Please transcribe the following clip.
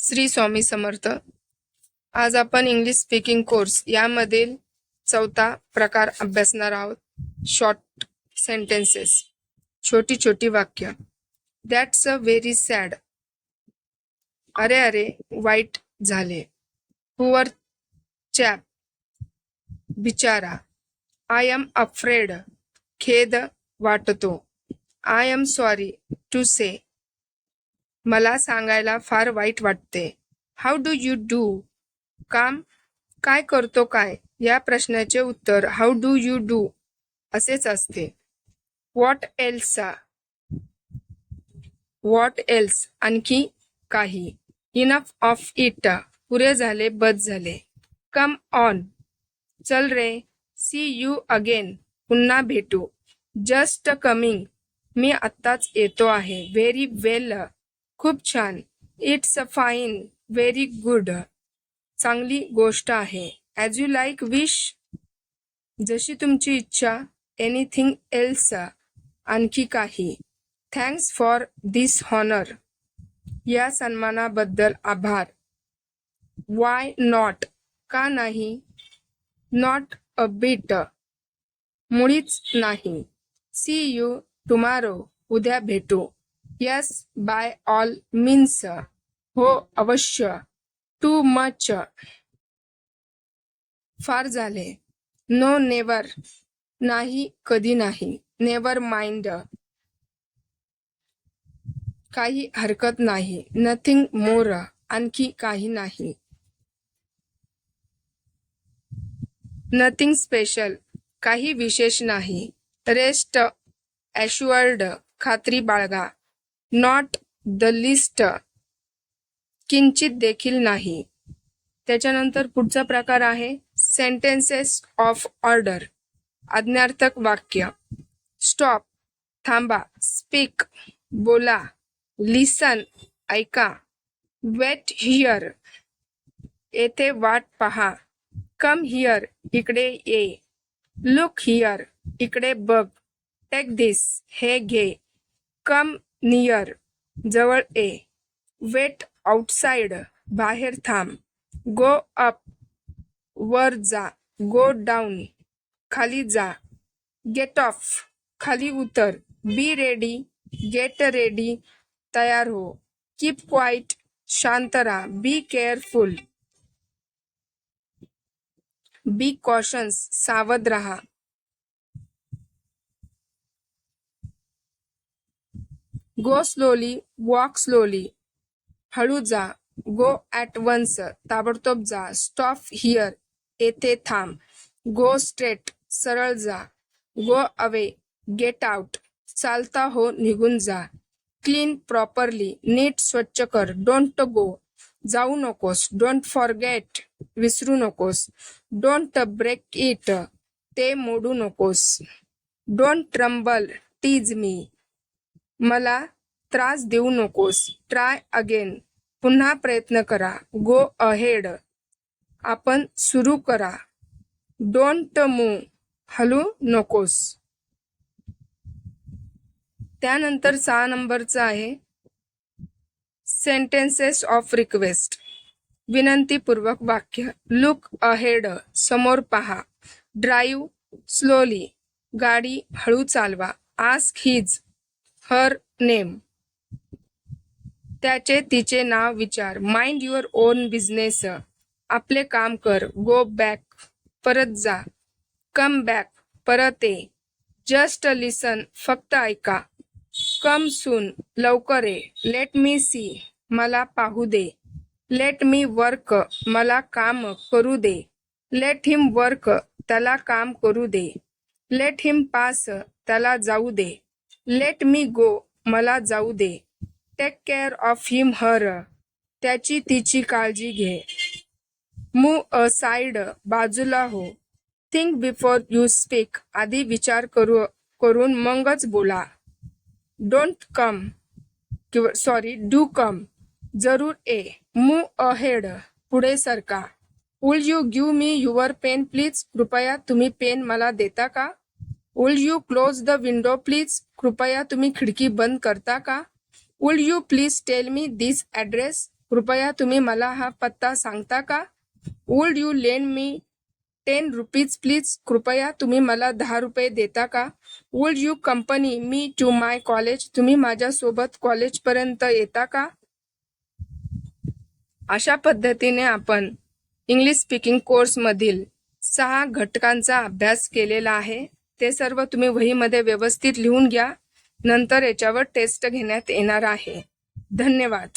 श्री स्वामी समर्थ. आज आपण English speaking course यामधील चौथा प्रकार अभ्यासणार आहोत. शॉर्ट सेंटेन्सेस, छोटी छोटी वाक्य. That's a very sad. अरे अरे वाईट झाले. पुअर चॅप, बिचारा. आय एम अफ्रेड, खेद वाटतो. आय एम सॉरी टू से, मला सांगायला फार वाईट वाटते. हाऊ डू यू डू, काम काय करतो काय, या प्रश्नाचे उत्तर हाऊ डू यू डू असेच असते. व्हॉट एल्स, व्हॉट एल्स आणखी काही. इनफ ऑफ इट, पुरे झाले बस झाले. कम ऑन, चल रे. सी यू अगेन, पुन्हा भेटू. जस्ट कमिंग, मी आत्ताच येतो आहे. व्हेरी वेल, खूप छान. इट्स फाईन, व्हेरी गुड, चांगली गोष्ट आहे. ॲज यू लाईक, विश, जशी तुमची इच्छा. एनिथिंग एल्स, आणखी काही. थँक्स फॉर दिस हॉनर, या सन्मानाबद्दल आभार. वाय नॉट, का नाही. नॉट अ बिट, मुळीच नाही. सी यू टुमारो, उद्या भेटू. यस बाय ऑल मीन्स, हो अवश्य. टू मच, फार झाले. नो नेवर, नाही कधी नाही. नेवर माइंड, काही हरकत नाही. नथिंग मोर, आणखी काही नाही. नथिंग स्पेशल, काही विशेष नाही. रेस्ट ॲश्युअर्ड, खात्री बाळगा. नॉट द लिस्ट, किंचित देखील नाही. त्याच्यानंतर पुढचा प्रकार आहे सेंटेन्सेस ऑफ ऑर्डर, आज्ञार्थक वाक्य. स्टॉप, थांबा. स्पीक, बोला. लिसन, ऐका. वेट हिअर, येथे वाट पहा. कम हिअर, इकडे ये. लुक हिअर, इकडे बघ. टेक धिस, हे घे. कम नियर, जवळ ये. वेट आउटसाइड, बाहेर थांब. गो अप, वर जा. गो डाऊन, खाली जा. गेट ऑफ, खाली उतर. बी रेडी, गेट रेडी, तयार हो. कीप क्वाईट, शांत राहा. बी केअरफुल, बी कॉशन्स, सावध राहा. गो स्लोली, वॉक स्लोली, हळू जा. गो ॲट वन्स, ताबडतोब जा. स्टॉप हिअर, येथे थांब. गो स्ट्रेट, सरळ जा. गो अवे, गेट आउट, चालता हो, निघून जा. क्लीन प्रॉपरली, नीट स्वच्छ कर. डोंट गो, जाऊ नकोस. डोंट फॉरगेट, विसरू नकोस. डोंट ब्रेक इट, ते मोडू नकोस. डोंट ट्रम्बल, टीज मी, मला त्रास देऊ नकोस. ट्राय अगेन, पुन्हा प्रयत्न करा. गो अहेड, आपण सुरू करा. डोंट मूव्ह, हलू नकोस. त्यानंतर 6 नंबरचं आहे सेंटेन्सेस ऑफ रिक्वेस्ट, विनंतीपूर्वक वाक्य. लुक अहेड, समोर पहा. ड्राईव्ह स्लोली, गाडी हळू चालवा. आस्क हिज हर नेम, त्याचे तिचे नाव विचार. माइंड युअर ओन बिझनेस, आपले काम कर. गो बॅक, परत जा. कम बॅक, परत ये. जस्ट लिसन, फक्त ऐका. कम सून, लवकर ये. लेट मी सी, मला पाहू दे. लेट मी वर्क, मला काम करू दे. लेट हिम वर्क, त्याला काम करू दे. लेट हिम पास, त्याला जाऊ दे. लेट मी गो, मला जाऊ दे. Take care of him her, त्याची तिची काळजी घे. मूव्ह अ साइड, बाजूला हो. थिंक बिफोर यू स्पीक, आधी विचार करून मगच बोला. डोंट कम, डू कम, जरूर ये. मूव्ह अहेड, पुढे सरका. Will you give me your pen please, कृपया तुम्ही पेन मला देता का. Will you close the window please, कृपया तुम्ही खिडकी बंद करता का. Will you please tell me this address, कृपया तुम्ही मला हा पत्ता सांगता का? Would you lend me 10 rupees please? कृपया तुम्ही मला 10 रुपये देता का? Would you company me to my college? तुम्ही माझ्यासोबत कॉलेजपर्यंत येता का? अशा पद्धतीने आपण इंग्लिश स्पीकिंग कोर्समधील 6 घटकांचा अभ्यास केलेला आहे. ते सर्व तुम्ही वहीमध्ये व्यवस्थित लिहून घ्या. नंतर याच्यावर टेस्ट घेण्यात येणार आहे. धन्यवाद.